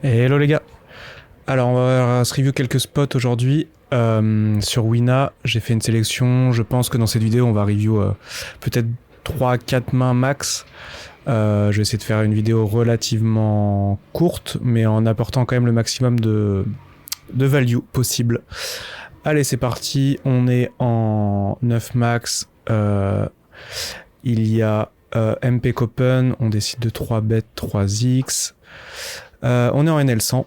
Hello les gars. Alors on va se review quelques spots aujourd'hui. Sur Wina, j'ai fait une sélection. Je pense que dans cette vidéo, on va review peut-être 3-4 mains max. Je vais essayer de faire une vidéo relativement courte, mais en apportant quand même le maximum de value possible. Allez, c'est parti. On est en 9 max. Il y a MP Copen. On décide de 3 bet 3x. On est en NL100.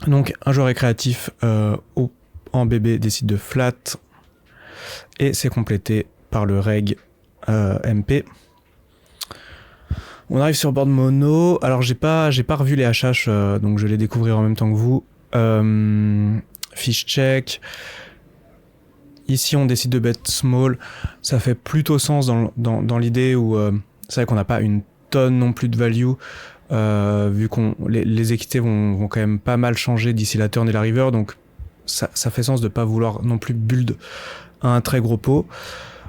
Donc un joueur récréatif en BB décide de flat. Et c'est complété par le reg MP. On arrive sur board mono. Alors j'ai pas revu les HH, donc je vais les découvrir en même temps que vous. Fish check. Ici on décide de bet small. Ça fait plutôt sens dans l'idée où c'est vrai qu'on n'a pas une tonne non plus de value. Vu qu'on les équités vont quand même pas mal changer d'ici la turn et la river, donc ça fait sens de pas vouloir non plus build un très gros pot.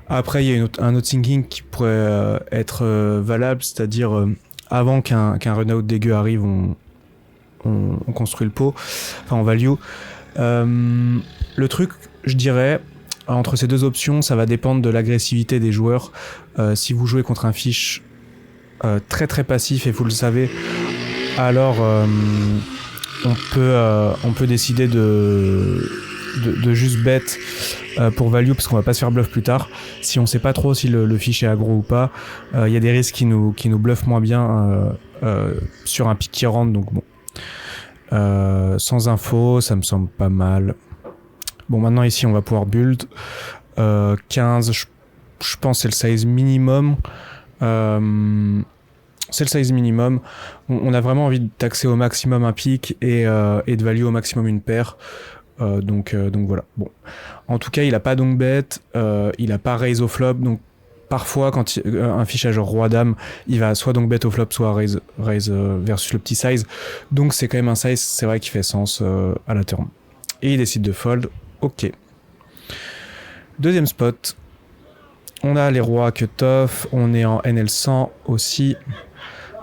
Après il y a un autre thinking qui pourrait être valable, c'est-à-dire avant qu'un run out dégueu arrive, on construit le pot, enfin on value. Le truc, je dirais, entre ces deux options, ça va dépendre de l'agressivité des joueurs. Si vous jouez contre un fish très très passif et vous le savez, alors on peut décider de juste bet pour value, parce qu'on va pas se faire bluff plus tard. Si on sait pas trop si le fish est aggro ou pas, il y a des risques qui nous bluffent moins bien sur un pick qui rentre, donc bon. Sans info, ça me semble pas mal. Bon, maintenant ici on va pouvoir build 15, je pense c'est le size minimum. C'est le size minimum. On a vraiment envie de taxer au maximum un pick et de value au maximum une paire. Donc voilà. Bon. En tout cas, il a pas donc bet, il a pas raise au flop. Donc parfois, quand un fiche à genre roi-dame, il va soit donc bet au flop, soit raise versus le petit size. Donc c'est quand même un size, c'est vrai, qui fait sens à la turn. Et il décide de fold. Ok. Deuxième spot. On a les rois cut-off, on est en NL100 aussi.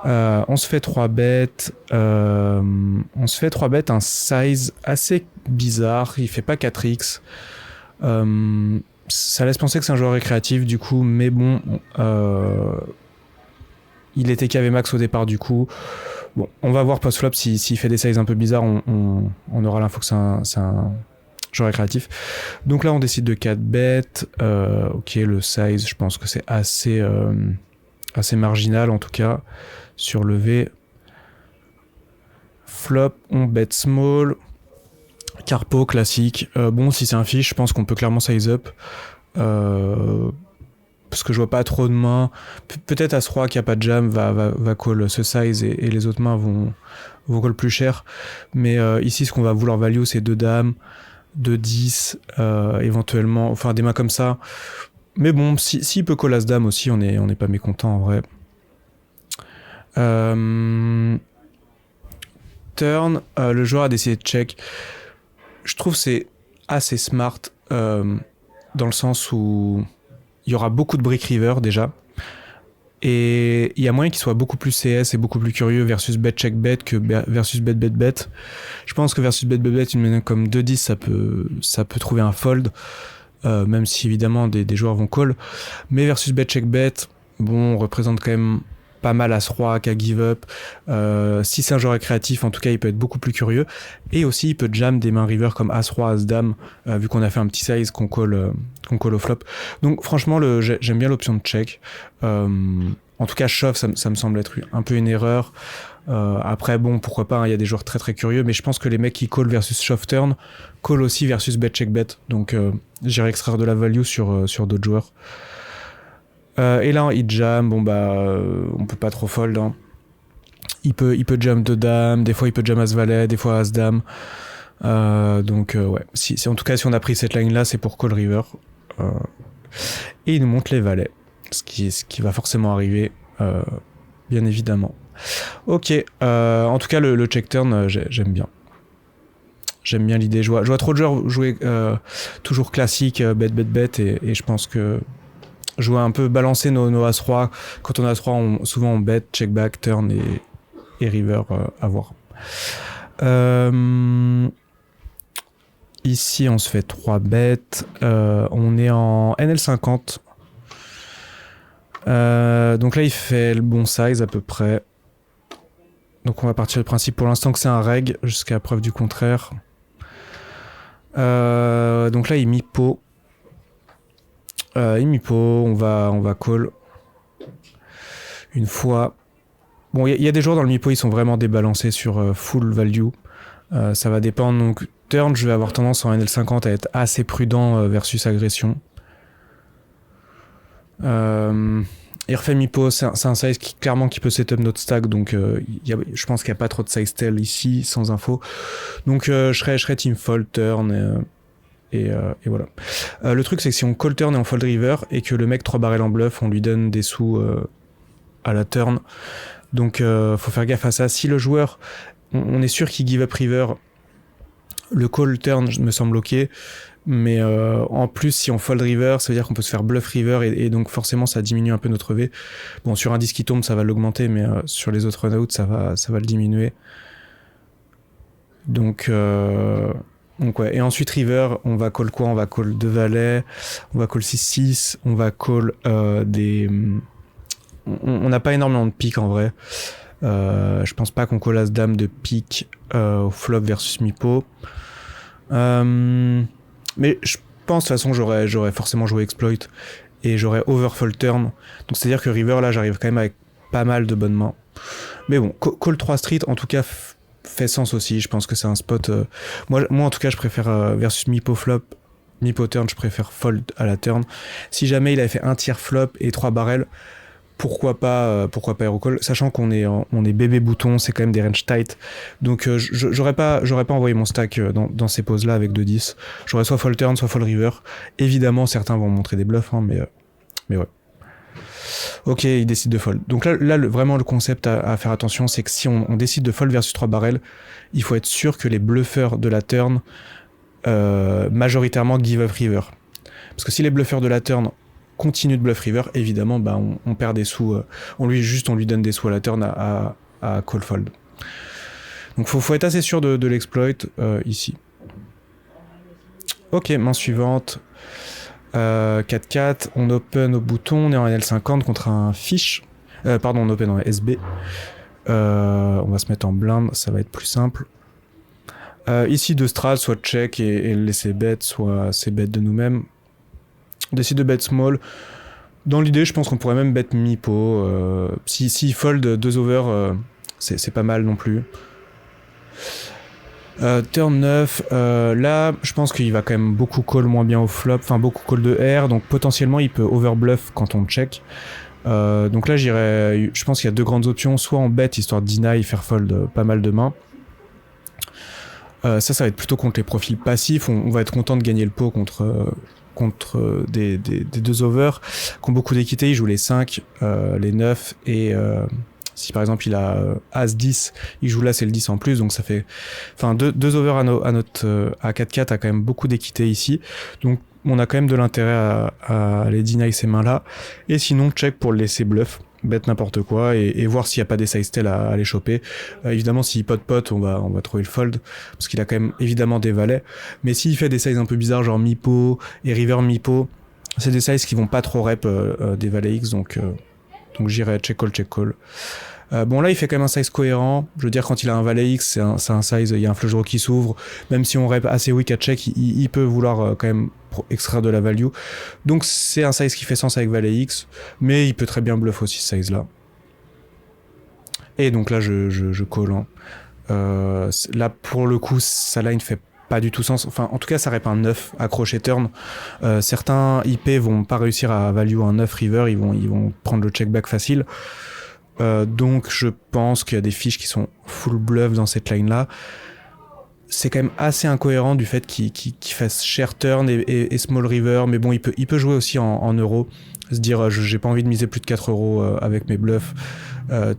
On se fait 3 bêtes. On se fait 3 bêtes, un size assez bizarre. Il fait pas 4x. Ça laisse penser que c'est un joueur récréatif du coup, mais bon. Il était KV max au départ du coup. Bon, on va voir post-flop s'il fait des sizes un peu bizarres. On aura l'info que c'est un joueur récréatif. Donc là on décide de 4 bêtes. Ok, le size, je pense que c'est assez marginal en tout cas. Sur levé. Flop, on bet small. Carpo classique. Bon, si c'est un fish, je pense qu'on peut clairement size up. Parce que je vois pas trop de mains. Peut-être As-Roi qui a pas de jam va call ce size et les autres mains vont call plus cher. Mais ici, ce qu'on va vouloir value, c'est 2 dames, 2 10, éventuellement. Enfin, des mains comme ça. Mais bon, s'il peut call As-Dame aussi, on est pas mécontent en vrai. Turn, le joueur a décidé de check. Je trouve que c'est assez smart dans le sens où il y aura beaucoup de brick river déjà, et il y a moyen qu'il soit beaucoup plus CS et beaucoup plus curieux versus bet check bet que versus bet bet bet. Je pense que versus bet bet bet, une main comme 2-10, ça peut trouver un fold, même si évidemment des joueurs vont call, mais versus bet check bet, bon, on représente quand même pas mal As-Roi qu'à give up. Si c'est un joueur récréatif, en tout cas, il peut être beaucoup plus curieux. Et aussi, il peut jam des mains river comme As-Roi, As-Dame, vu qu'on a fait un petit size qu'on call au flop. Donc, franchement, j'aime bien l'option de check. En tout cas, shove, ça me semble être un peu une erreur. Après, bon, pourquoi pas, il y a des joueurs très très curieux, mais je pense que les mecs qui call versus shove turn, call aussi versus bet check bet. Donc, j'irai extraire de la value sur d'autres joueurs. Et là, il jam, bon bah, on peut pas trop fold. Hein. Il peut jam 2 dames, des fois il peut jam As-Valet, des fois As-Dame. Donc ouais, en tout cas, si on a pris cette line là, c'est pour call river. Et il nous montre les valets, ce qui va forcément arriver, bien évidemment. Ok, en tout cas, le check turn, j'aime bien. J'aime bien l'idée. Je vois trop de joueurs jouer toujours classique, bet, et je pense que jouer un peu, balancer nos As-Roi. Quand on a As-Roi, souvent on bet, check back, turn et river à voir. Ici, on se fait 3 bêtes. On est en NL50. Donc là, il fait le bon size à peu près. Donc on va partir du principe pour l'instant que c'est un reg, jusqu'à preuve du contraire. Donc là, il mi-pot. On va call. Une fois. Bon, il y a des joueurs dans le mi-pot, ils sont vraiment débalancés sur full value. Ça va dépendre. Donc, turn, je vais avoir tendance en NL50 à être assez prudent versus agression. Il refait mi-pot, c'est un size qui clairement qui peut setup notre stack, donc je pense qu'il n'y a pas trop de size tell ici, sans info. Donc je serais team fold turn et voilà. Le truc c'est que si on call turn et on fold river et que le mec 3 barrels en bluff, on lui donne des sous à la turn. Donc faut faire gaffe à ça. Si le joueur, on est sûr qu'il give up river, le call turn me semble ok. Mais en plus, si on fold river, ça veut dire qu'on peut se faire bluff river et donc forcément ça diminue un peu notre V. Bon, sur un 10 qui tombe, ça va l'augmenter, mais sur les autres run-out, ça va le diminuer. Donc ouais. Et ensuite river, on va call quoi? On va call 2 valets, on va call 6-6, on va call des... On n'a pas énormément de piques en vrai. Je pense pas qu'on call as-dame de pique au flop versus mi-pot. Mais je pense de toute façon j'aurais forcément joué exploit et j'aurais overfold turn. Donc c'est-à-dire que river là j'arrive quand même avec pas mal de bonnes mains. Mais bon, call 3 street en tout cas fait sens aussi. Je pense que c'est un spot. Moi en tout cas je préfère versus mi-pot flop, mi-pot turn, je préfère fold à la turn. Si jamais il avait fait un tiers flop et 3 barrels, pourquoi pas hero call, sachant qu'on est bébé bouton, c'est quand même des range tight, donc j'aurais pas envoyé mon stack dans ces poses là avec 2-10. J'aurais soit fold turn soit fold river. Évidemment certains vont montrer des bluffs hein, mais ouais. Ok, il décide de fold. Donc là vraiment le concept à faire attention, c'est que si on décide de fold versus 3 barrels, il faut être sûr que les bluffeurs de la turn majoritairement give up river, parce que si les bluffeurs de la turn continue de bluff river, évidemment on perd des sous, on lui donne des sous à la turn à call fold. Donc faut être assez sûr de l'exploit ici. Ok, main suivante, 4-4, on open au bouton, on est en NL50 contre un fish, on open en SB, on va se mettre en blind, ça va être plus simple. Ici de strat, soit check et laisser bet, soit c'est bet de nous-mêmes. On décide de bet small. Dans l'idée, je pense qu'on pourrait même bet mi-pot. Si fold 2 over, c'est pas mal non plus. Turn 9, là, je pense qu'il va quand même beaucoup call moins bien au flop, enfin beaucoup call de R, donc potentiellement il peut overbluff quand on check. Donc là, je pense qu'il y a 2 grandes options, soit on bet histoire de deny, faire fold pas mal de mains. Ça va être plutôt contre les profils passifs. On va être content de gagner le pot contre des 2 overs qui ont beaucoup d'équité. Il joue les 5, les 9 et si par exemple il a As-10, il joue là c'est le 10 en plus, donc ça fait 2 overs à 4-4 a quand même beaucoup d'équité ici, donc on a quand même de l'intérêt à aller deny ces mains là, et sinon check pour le laisser bluff, bet n'importe quoi et voir s'il n'y a pas des size tell à les choper. Évidemment s'il pot on va trouver le fold parce qu'il a quand même évidemment des valets, mais s'il fait des sizes un peu bizarres genre mi-pot et river mi-pot, c'est des sizes qui vont pas trop rep des valets X, donc j'irai check call. Bon là il fait quand même un size cohérent, je veux dire quand il a un valet X c'est un size, il y a un flush draw qui s'ouvre, même si on rep assez weak à check, il peut vouloir quand même extraire de la value, donc c'est un size qui fait sens avec valet X, mais il peut très bien bluff aussi ce size là. Et donc là je call hein. Là pour le coup sa line fait pas du tout sens, enfin en tout cas ça rep un 9 accroché turn. Certains IP vont pas réussir à value un 9 river, ils vont prendre le check back facile. Donc je pense qu'il y a des fiches qui sont full bluff dans cette line là. C'est quand même assez incohérent du fait qu'il fasse cher turn et small river, mais bon il peut jouer aussi en euros, se dire j'ai pas envie de miser plus de 4 euros avec mes bluffs.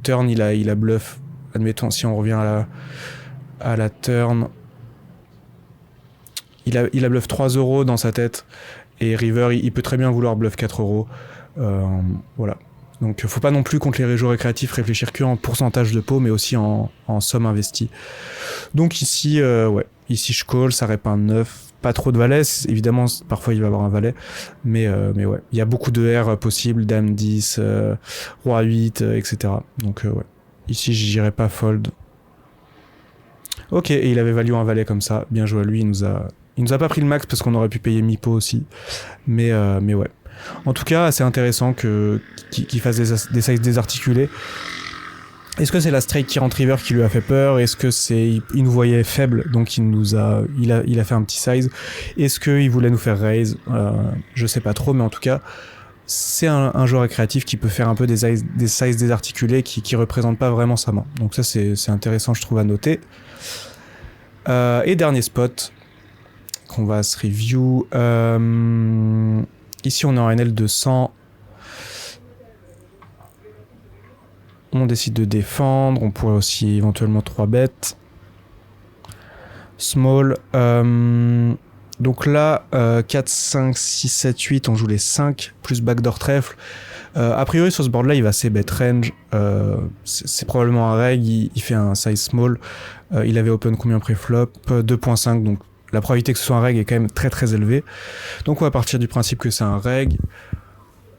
Turn il a bluff, admettons si on revient à la turn, il a bluff 3 euros dans sa tête, et river il peut très bien vouloir bluff 4 euros. Voilà. Donc faut pas non plus contre les jeux récréatifs réfléchir que en pourcentage de pot, mais aussi en somme investie. Donc ici, ici je call, ça rep un 9, pas trop de valets, évidemment parfois il va y avoir un valet, mais ouais, il y a beaucoup de R possibles, dame 10, roi 8, etc. Donc ouais, ici j'irai pas fold. Ok, et il avait value un valet comme ça, bien joué à lui, il nous a pas pris le max parce qu'on aurait pu payer mi-pot aussi, mais ouais. En tout cas, c'est intéressant qu'il fasse des sizes désarticulés. Est-ce que c'est la straight qui rentre river qui lui a fait peur? Est-ce que c'est il nous voyait faible, donc il a fait un petit size? Est-ce qu'il voulait nous faire raise? Je sais pas trop, mais en tout cas, c'est un joueur créatif qui peut faire un peu des sizes désarticulés qui représentent pas vraiment sa main. Donc ça, c'est intéressant, je trouve, à noter. Et dernier spot qu'on va se review. Ici, on est en NL200. On décide de défendre. On pourrait aussi éventuellement 3 bêtes. Small. Donc là, 4, 5, 6, 7, 8, on joue les 5, plus backdoor trèfle. A priori, sur ce board-là, il va assez bet range. C'est probablement un reg. Il fait un size small. Il avait open combien pré-flop? 2.5, donc la probabilité que ce soit un reg est quand même très très élevée. Donc on va partir du principe que c'est un reg.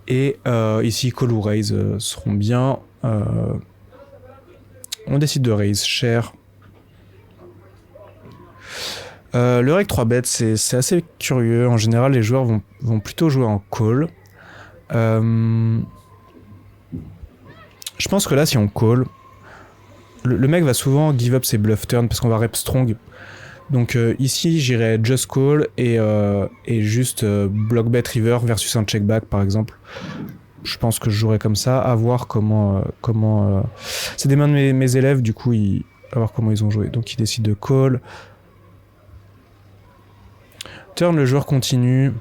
Et ici, call ou raise seront bien. On décide de raise cher. Le reg 3 bêtes, c'est assez curieux. En général, les joueurs vont plutôt jouer en call. Je pense que là, si on call, le mec va souvent give up ses bluff turns parce qu'on va rep strong. Donc ici, j'irais just call et juste block bet river versus un check back, par exemple. Je pense que je jouerais comme ça, à voir comment c'est des mains de mes élèves, du coup, à voir comment ils ont joué. Donc ils décident de call. Turn, le joueur continue.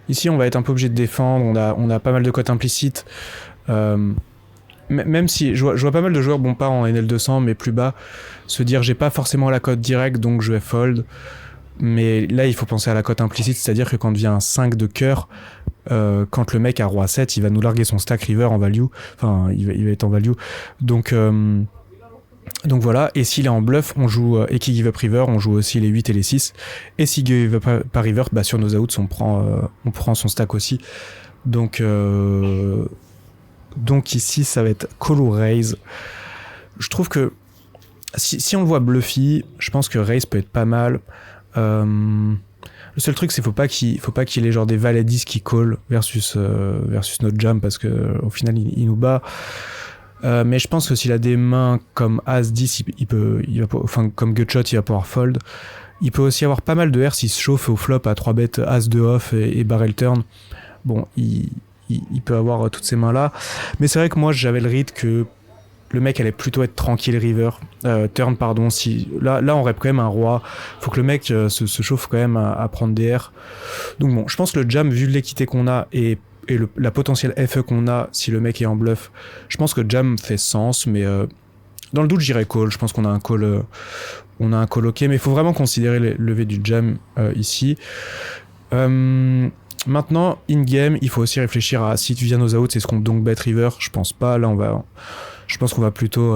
Ici, on va être un peu obligé de défendre. On a pas mal de cotes implicites. Même si je vois pas mal de joueurs, bon, pas en NL200, mais plus bas, se dire j'ai pas forcément la cote directe, donc je vais fold. Mais là, il faut penser à la cote implicite, c'est-à-dire que quand vient un 5 de cœur, quand le mec a roi 7, il va nous larguer son stack river en value. Enfin, il va être en value. Donc voilà, et s'il est en bluff, on joue et qu'il give up river, on joue aussi les 8 et les 6. Et s'il give up pas river, bah sur nos outs, on prend son stack aussi. Donc ici, ça va être call ou raise. Je trouve que si on le voit bluffy, je pense que raise peut être pas mal. Le seul truc, c'est faut pas qu'il ait genre des valets 10 qui call versus notre jam, parce que au final, il nous bat. Mais je pense que s'il a des mains comme As-10, comme Gutshot, il va pouvoir fold. Il peut aussi avoir pas mal de R s'il se chauffe au flop à 3 bêtes As-2 off et barrel turn. Bon, il peut avoir toutes ces mains-là. Mais c'est vrai que moi, j'avais le read que le mec allait plutôt être tranquille river. Turn, pardon. Là, on rep quand même un roi. Faut que le mec se chauffe quand même à prendre des R. Donc bon, je pense que le jam, vu l'équité qu'on a et la potentielle FE qu'on a si le mec est en bluff, je pense que jam fait sens, mais dans le doute j'irais call. Je pense qu'on a un call ok, mais il faut vraiment considérer les levées du jam ici. Maintenant, in-game, il faut aussi réfléchir à si tu viens aux outs, est-ce qu'on donc bet river? Je pense pas. Là, je pense qu'on va plutôt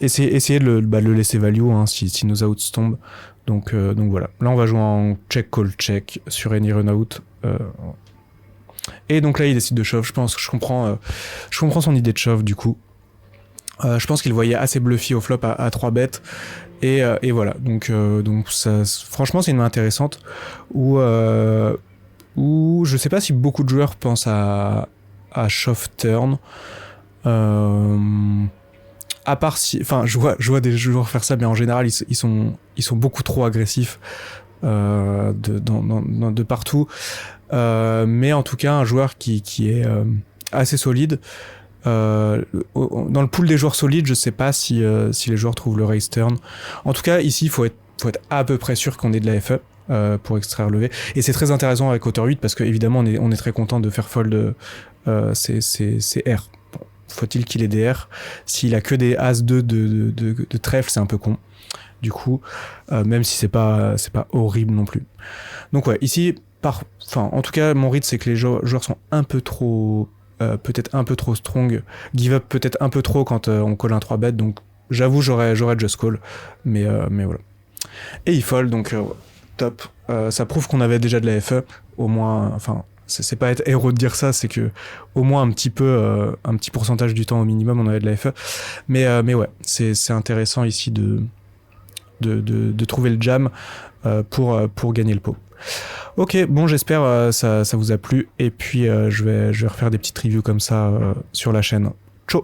essayer de le laisser value si nos outs tombent. Donc voilà. Là, on va jouer en check call check sur any run out. Et donc là, il décide de shove. Je comprends son idée de shove du coup. Je pense qu'il voyait assez bluffy au flop à 3 bêtes. Et voilà. Donc ça, franchement, c'est une main intéressante où je sais pas si beaucoup de joueurs pensent à shove turn. À part si, enfin, je vois des joueurs faire ça, mais en général, ils sont beaucoup trop agressifs de partout. Mais en tout cas, un joueur qui est assez solide. Dans le pool des joueurs solides, je sais pas si les joueurs trouvent le raise turn. En tout cas, ici, il faut être à peu près sûr qu'on ait de la FE pour extraire levé. Et c'est très intéressant avec hauteur 8 parce que évidemment, on est très content de faire fold ces R. Faut-il qu'il ait des R? S'il a que des As-2 de trèfle, c'est un peu con. du coup, même si c'est pas horrible non plus. Donc ouais, ici, en tout cas, mon read, c'est que les joueurs sont un peu trop, peut-être un peu trop strong, give up peut-être un peu trop quand on colle un 3 bet, donc j'avoue, j'aurais just call, mais voilà. Et il fold, donc top. Ça prouve qu'on avait déjà de la FE, au moins, enfin, c'est pas être héros de dire ça, c'est que au moins un petit pourcentage du temps au minimum, on avait de la FE. Mais ouais, c'est intéressant ici de trouver le jam pour gagner le pot. Ok, bon, j'espère ça vous a plu, et puis je vais refaire des petites reviews comme ça sur la chaîne.